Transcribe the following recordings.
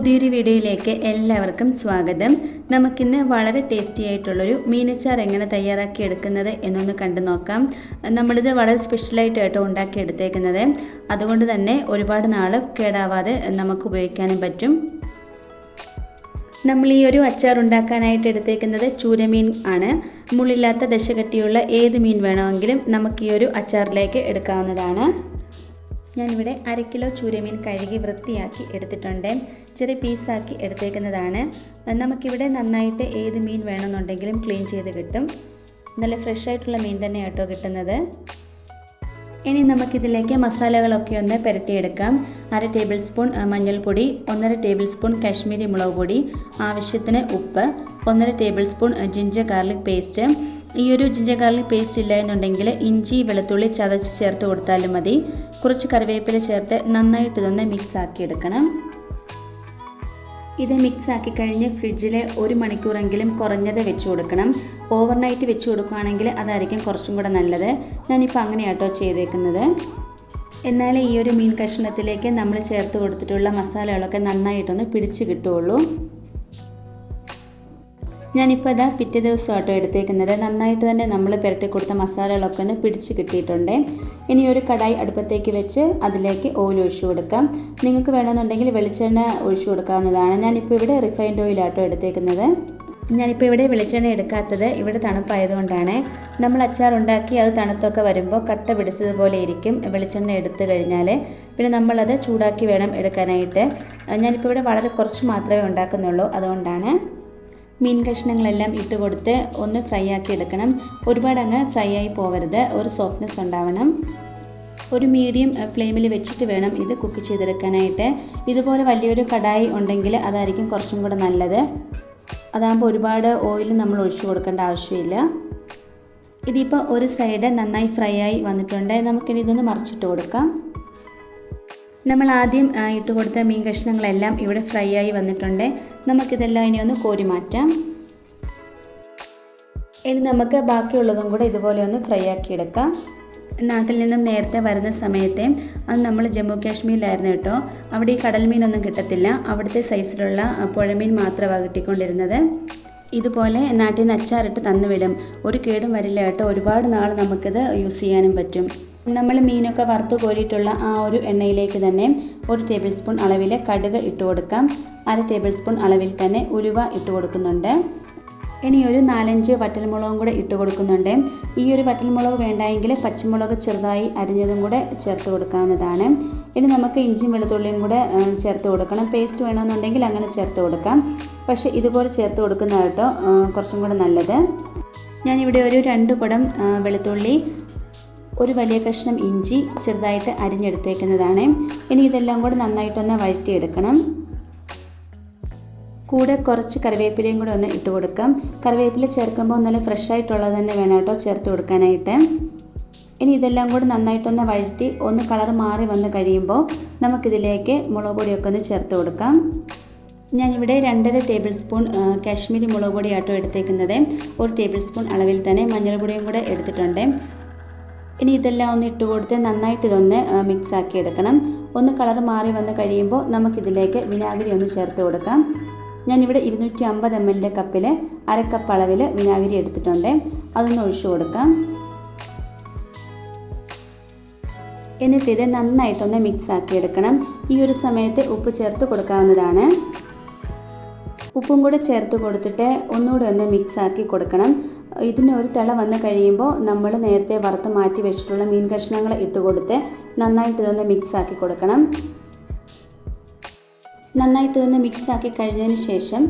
പുതിയൊരു വീഡിയോയിലേക്ക് എല്ലാവർക്കും സ്വാഗതം. നമുക്കിന്ന് വളരെ ടേസ്റ്റി ആയിട്ടുള്ളൊരു മീനച്ചാർ എങ്ങനെ തയ്യാറാക്കി എടുക്കുന്നത് എന്നൊന്ന് കണ്ടു നോക്കാം. നമ്മളിത് വളരെ സ്പെഷ്യലായിട്ട് കേട്ടോ ഉണ്ടാക്കിയെടുത്തേക്കുന്നത്. അതുകൊണ്ട് തന്നെ ഒരുപാട് നാൾ കേടാവാതെ നമുക്ക് ഉപയോഗിക്കാനും പറ്റും. നമ്മൾ ഈ ഒരു അച്ചാർ ഉണ്ടാക്കാനായിട്ട് എടുത്തേക്കുന്നത് ചൂരമീൻ ആണ്. മുള്ളില്ലാത്ത ദശകട്ടിയുള്ള ഏത് മീൻ വേണമെങ്കിലും നമുക്ക് ഈ ഒരു അച്ചാറിലേക്ക് എടുക്കാവുന്നതാണ്. ഞാനിവിടെ 1/2 കിലോ ചൂരമീൻ കഴുകി വൃത്തിയാക്കി എടുത്തിട്ടുണ്ട്. ചെറിയ പീസാക്കി എടുത്തേക്കുന്നതാണ്. നമുക്കിവിടെ നന്നായിട്ട് ഏത് മീൻ വേണമെന്നുണ്ടെങ്കിലും ക്ലീൻ ചെയ്ത് കിട്ടും. നല്ല ഫ്രഷ് ആയിട്ടുള്ള മീൻ തന്നെ കേട്ടോ കിട്ടുന്നത്. ഇനി നമുക്കിതിലേക്ക് മസാലകളൊക്കെ ഒന്ന് പുരട്ടിയെടുക്കാം. 1/2 ടേബിൾ സ്പൂൺ മഞ്ഞൾപ്പൊടി, 1/2 ടേബിൾ സ്പൂൺ കാശ്മീരി മുളക് പൊടി, ആവശ്യത്തിന് ഉപ്പ്, 1/2 table spoon ginger garlic paste. ഈ ഒരു ജിഞ്ചർ ഗാർലിക് പേസ്റ്റ് ഇല്ല എന്നുണ്ടെങ്കിൽ ഇഞ്ചി വെളുത്തുള്ളി ചതച്ച് ചേർത്ത് കൊടുത്താലും മതി. കുറച്ച് കറിവേപ്പില ചേർത്ത് നന്നായിട്ട് ഇതൊന്ന് മിക്സ് ആക്കി എടുക്കണം. ഇത് മിക്സ് ആക്കി കഴിഞ്ഞ് ഫ്രിഡ്ജിൽ 1 മണിക്കൂറെങ്കിലും കുറഞ്ഞത് വെച്ച് കൊടുക്കണം. ഓവർനൈറ്റ് വെച്ച് കൊടുക്കുകയാണെങ്കിൽ അതായിരിക്കും കുറച്ചും കൂടെ നല്ലത്. ഞാനിപ്പോൾ അങ്ങനെയാട്ടോ ചെയ്തേക്കുന്നത്. എന്നാൽ ഈ ഒരു മീൻ കഷ്ണത്തിലേക്ക് നമ്മൾ ചേർത്ത് കൊടുത്തിട്ടുള്ള മസാലകളൊക്കെ നന്നായിട്ടൊന്ന് പിടിച്ച് കിട്ടുകയുള്ളൂ. ഞാനിപ്പോൾ ഇതാ പിറ്റേ ദിവസം ആട്ടോ എടുത്തേക്കുന്നത്. നന്നായിട്ട് തന്നെ നമ്മൾ പുരട്ടി കൊടുത്ത മസാലകളൊക്കെ ഒന്ന് പിടിച്ച് കിട്ടിയിട്ടുണ്ട്. ഇനി ഒരു കടായി അടുപ്പത്തേക്ക് വെച്ച് അതിലേക്ക് ഓയിൽ ഒഴിച്ചു കൊടുക്കാം. നിങ്ങൾക്ക് വേണമെന്നുണ്ടെങ്കിൽ വെളിച്ചെണ്ണ ഒഴിച്ചു കൊടുക്കാവുന്നതാണ്. ഞാനിപ്പോൾ ഇവിടെ റിഫൈൻഡ് ഓയിലാട്ടോ എടുത്തേക്കുന്നത്. ഞാനിപ്പോൾ ഇവിടെ വെളിച്ചെണ്ണ എടുക്കാത്തത് ഇവിടെ തണുപ്പായതുകൊണ്ടാണ്. നമ്മൾ അച്ചാർ ഉണ്ടാക്കി അത് തണുത്തൊക്കെ വരുമ്പോൾ കട്ട പിടിച്ചതുപോലെ ഇരിക്കും വെളിച്ചെണ്ണ എടുത്തു കഴിഞ്ഞാൽ. പിന്നെ നമ്മളത് ചൂടാക്കി വേണം എടുക്കാനായിട്ട്. ഞാനിപ്പോൾ ഇവിടെ വളരെ കുറച്ച് മാത്രമേ ഉണ്ടാക്കുന്നുള്ളൂ. അതുകൊണ്ടാണ് മീൻ കഷ്ണങ്ങളെല്ലാം ഇട്ട് കൊടുത്ത് ഒന്ന് ഫ്രൈ ആക്കി എടുക്കണം. ഒരുപാട് അങ്ങ് ഫ്രൈ ആയി പോവരുത്. ഒരു സോഫ്റ്റ്നെസ് ഉണ്ടാവണം. ഒരു മീഡിയം ഫ്ലെയിമിൽ വെച്ചിട്ട് വേണം ഇത് കുക്ക് ചെയ്തെടുക്കാനായിട്ട്. ഇതുപോലെ വലിയൊരു കടായി ഉണ്ടെങ്കിൽ അതായിരിക്കും കുറച്ചും കൂടെ നല്ലത്. അതാകുമ്പോൾ ഒരുപാട് ഓയിൽ നമ്മൾ ഒഴിച്ചു കൊടുക്കേണ്ട ആവശ്യമില്ല. ഇതിപ്പോൾ ഒരു സൈഡ് നന്നായി ഫ്രൈ ആയി വന്നിട്ടുണ്ട്. നമുക്കിനി ഇതൊന്ന് മറിച്ചിട്ട് കൊടുക്കാം. നമ്മൾ ആദ്യം ഇട്ട് കൊടുത്ത മീൻ കഷ്ണങ്ങളെല്ലാം ഇവിടെ ഫ്രൈ ആയി വന്നിട്ടുണ്ട്. നമുക്കിതെല്ലാം ഇനി ഒന്ന് കോരി മാറ്റാം. ഇനി നമുക്ക് ബാക്കിയുള്ളതും കൂടെ ഇതുപോലെ ഒന്ന് ഫ്രൈ ആക്കി എടുക്കാം. നാട്ടിൽ നിന്നും നേരത്തെ വരുന്ന സമയത്തെ അത് നമ്മൾ ജമ്മു കാശ്മീരിലായിരുന്നു കേട്ടോ. അവിടെ ഈ കടൽ മീനൊന്നും കിട്ടത്തില്ല. അവിടുത്തെ സൈസിലുള്ള പുഴമീൻ മാത്രമാണ് കിട്ടിക്കൊണ്ടിരുന്നത്. ഇതുപോലെ നാട്ടിൽ നിന്ന് അച്ചാറിട്ട് തന്നുവിടും. ഒരു കേടും വരില്ല കേട്ടോ. ഒരുപാട് നാൾ നമുക്കിത് യൂസ് ചെയ്യാനും പറ്റും. നമ്മൾ മീനൊക്കെ വറുത്ത് കോരിയിട്ടുള്ള ആ ഒരു എണ്ണയിലേക്ക് തന്നെ 1 ടേബിൾ സ്പൂൺ അളവിൽ കടുക് ഇട്ട് കൊടുക്കാം. 1/2 ടേബിൾ സ്പൂൺ അളവിൽ തന്നെ ഉലുവ ഇട്ട് കൊടുക്കുന്നുണ്ട്. ഇനി ഒരു 4-5 വറ്റൽമുളകും കൂടെ ഇട്ട് കൊടുക്കുന്നുണ്ട്. ഈ ഒരു വറ്റൽമുളക് വേണ്ടായെങ്കിൽ പച്ചമുളക് ചെറുതായി അരിഞ്ഞതും കൂടെ ചേർത്ത് കൊടുക്കാവുന്നതാണ്. ഇനി നമുക്ക് ഇഞ്ചിയും വെളുത്തുള്ളിയും കൂടെ ചേർത്ത് കൊടുക്കണം. പേസ്റ്റ് വേണമെന്നുണ്ടെങ്കിൽ അങ്ങനെ ചേർത്ത് കൊടുക്കാം. പക്ഷേ ഇതുപോലെ ചേർത്ത് കൊടുക്കുന്ന കേട്ടോ കുറച്ചും കൂടെ നല്ലത്. ഞാനിവിടെ ഒരു 2 കുടം വെളുത്തുള്ളി, ഒരു വലിയ കഷ്ണം ഇഞ്ചി ചെറുതായിട്ട് അരിഞ്ഞെടുത്തേക്കുന്നതാണ്. ഇനി ഇതെല്ലാം കൂടെ നന്നായിട്ടൊന്ന് വഴറ്റിയെടുക്കണം. കൂടെ കുറച്ച് കറിവേപ്പിലയും കൂടെ ഒന്ന് ഇട്ട് കൊടുക്കാം. കറിവേപ്പില ചേർക്കുമ്പോൾ നല്ല ഫ്രഷ് ആയിട്ടുള്ളത് തന്നെ വേണം കേട്ടോ ചേർത്ത് കൊടുക്കാനായിട്ട്. ഇനി ഇതെല്ലാം കൂടെ നന്നായിട്ടൊന്ന് വഴറ്റി ഒന്ന് കളർ മാറി വന്ന് കഴിയുമ്പോൾ നമുക്കിതിലേക്ക് മുളക് പൊടിയൊക്കെ ഒന്ന് ചേർത്ത് കൊടുക്കാം. ഞാനിവിടെ 2.5 ടേബിൾ സ്പൂൺ കാശ്മീരി മുളക് പൊടിയാട്ടോ എടുത്തേക്കുന്നത്. 1 ടേബിൾ സ്പൂൺ അളവിൽ തന്നെ മഞ്ഞൾപ്പൊടിയും കൂടെ എടുത്തിട്ടുണ്ട്. ഇനി ഇതെല്ലാം ഒന്ന് ഇട്ട് കൊടുത്ത് നന്നായിട്ട് ഇതൊന്ന് മിക്സ് ആക്കി എടുക്കണം. ഒന്ന് കളർ മാറി വന്ന് കഴിയുമ്പോൾ നമുക്കിതിലേക്ക് വിനാഗിരി ഒന്ന് ചേർത്ത് കൊടുക്കാം. ഞാനിവിടെ 250 ml കപ്പിൽ 1/2 കപ്പ് അളവിൽ വിനാഗിരി എടുത്തിട്ടുണ്ട്. അതൊന്ന് ഒഴിച്ചു കൊടുക്കാം. എന്നിട്ടിത് നന്നായിട്ടൊന്ന് മിക്സ് ആക്കി എടുക്കണം. ഈ ഒരു സമയത്ത് ഉപ്പ് ചേർത്ത് കൊടുക്കാവുന്നതാണ്. ഉപ്പും കൂടെ ചേർത്ത് കൊടുത്തിട്ട് ഒന്നുകൂടെ ഒന്ന് മിക്സ് ആക്കി കൊടുക്കണം. ഇതിന് ഒരു തിള വന്ന് കഴിയുമ്പോൾ നമ്മൾ നേരത്തെ വറുത്ത് മാറ്റി വെച്ചിട്ടുള്ള മീൻ കഷ്ണങ്ങൾ ഇട്ട് കൊടുത്ത് നന്നായിട്ട് ഇതൊന്ന് മിക്സ് ആക്കി കൊടുക്കണം. നന്നായിട്ട് ഇതൊന്ന് മിക്സ് ആക്കി കഴിഞ്ഞതിന് ശേഷം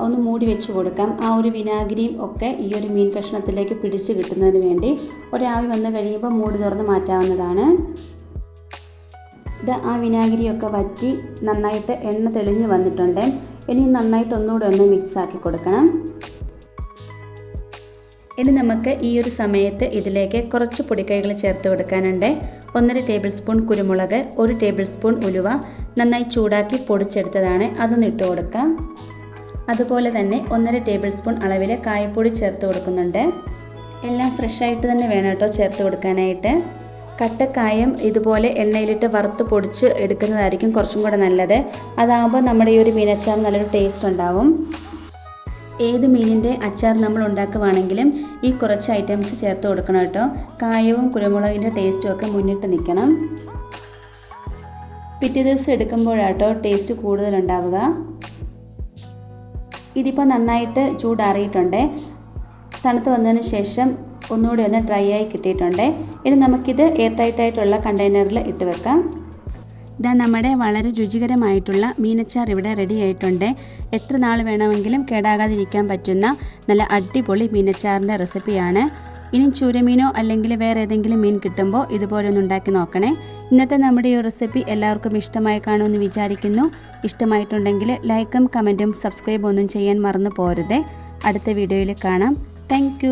ഒന്ന് മൂടി വെച്ച് കൊടുക്കാം. ആ ഒരു വിനാഗിരിയും ഒക്കെ ഈ ഒരു മീൻ കഷ്ണത്തിലേക്ക് പിടിച്ച് കിട്ടുന്നതിന് വേണ്ടി ഒരാവി വന്ന് കഴിയുമ്പോൾ മൂടി തുറന്ന് മാറ്റാവുന്നതാണ്. ഇത് ആ വിനാഗിരിയൊക്കെ വറ്റി നന്നായിട്ട് എണ്ണ തെളിഞ്ഞ് വന്നിട്ടുണ്ട്. ഇനി നന്നായിട്ട് ഒന്നുകൂടെ ഒന്ന് മിക്സ് ആക്കി കൊടുക്കണം. ഇനി നമുക്ക് ഈ ഒരു സമയത്ത് ഇതിലേക്ക് കുറച്ച് പൊടിക്കൈകൾ ചേർത്ത് കൊടുക്കാനുണ്ട്. 1.5 ടേബിൾ സ്പൂൺ കുരുമുളക്, 1 ടേബിൾ സ്പൂൺ ഉലുവ നന്നായി ചൂടാക്കി പൊടിച്ചെടുത്തതാണ്. അതൊന്ന് ഇട്ട് കൊടുക്കാം. അതുപോലെ തന്നെ 1.5 ടേബിൾ സ്പൂൺ അളവിൽ കായപ്പൊടി ചേർത്ത് കൊടുക്കുന്നുണ്ട്. എല്ലാം ഫ്രഷ് ആയിട്ട് തന്നെ വേണം കേട്ടോ ചേർത്ത് കൊടുക്കാനായിട്ട്. കട്ടക്കായം ഇതുപോലെ എണ്ണയിലിട്ട് വറുത്ത് പൊടിച്ച് എടുക്കുന്നതായിരിക്കും കുറച്ചും കൂടെ നല്ലത്. അതാകുമ്പോൾ നമ്മുടെ ഈ ഒരു മീനച്ചാർ നല്ലൊരു ടേസ്റ്റ് ഉണ്ടാവും. ഏത് മീനിൻ്റെ അച്ചാർ നമ്മൾ ഉണ്ടാക്കുവാണെങ്കിലും ഈ കുറച്ച് ഐറ്റംസ് ചേർത്ത് കൊടുക്കണം കേട്ടോ. കായവും കുരുമുളകിൻ്റെ ടേസ്റ്റും ഒക്കെ മുന്നിട്ട് നിൽക്കണം. പിറ്റേ ദിവസം എടുക്കുമ്പോഴാട്ടോ ടേസ്റ്റ് കൂടുതലുണ്ടാവുക. ഇതിപ്പോൾ നന്നായിട്ട് ചൂടാറിയിട്ടുണ്ട്. തണുത്ത് വന്നതിന് ശേഷം ഒന്നുകൂടി ഒന്ന് ഡ്രൈ ആയി കിട്ടിയിട്ടുണ്ട്. ഇനി നമുക്കിത് എയർ ടൈറ്റായിട്ടുള്ള കണ്ടെയ്നറിൽ ഇട്ട് വെക്കാം. ഇതാ നമ്മുടെ വളരെ രുചികരമായിട്ടുള്ള മീനച്ചാർ ഇവിടെ റെഡി ആയിട്ടുണ്ട്. എത്ര നാൾ വേണമെങ്കിലും കേടാകാതിരിക്കാൻ പറ്റുന്ന നല്ല അടിപൊളി മീനച്ചാറിൻ്റെ റെസിപ്പിയാണ്. ഇനി ചൂരമീനോ അല്ലെങ്കിൽ വേറെ ഏതെങ്കിലും മീൻ കിട്ടുമ്പോൾ ഇതുപോലെ ഒന്ന് ഉണ്ടാക്കി നോക്കണേ. ഇന്നത്തെ നമ്മുടെ ഈ റെസിപ്പി എല്ലാവർക്കും ഇഷ്ടമായി കാണുമെന്ന് വിചാരിക്കുന്നു. ഇഷ്ടമായിട്ടുണ്ടെങ്കിൽ ലൈക്കും കമൻറ്റും സബ്സ്ക്രൈബും ഒന്നും ചെയ്യാൻ മറന്നു പോരുതേ. അടുത്ത വീഡിയോയിൽ കാണാം. താങ്ക്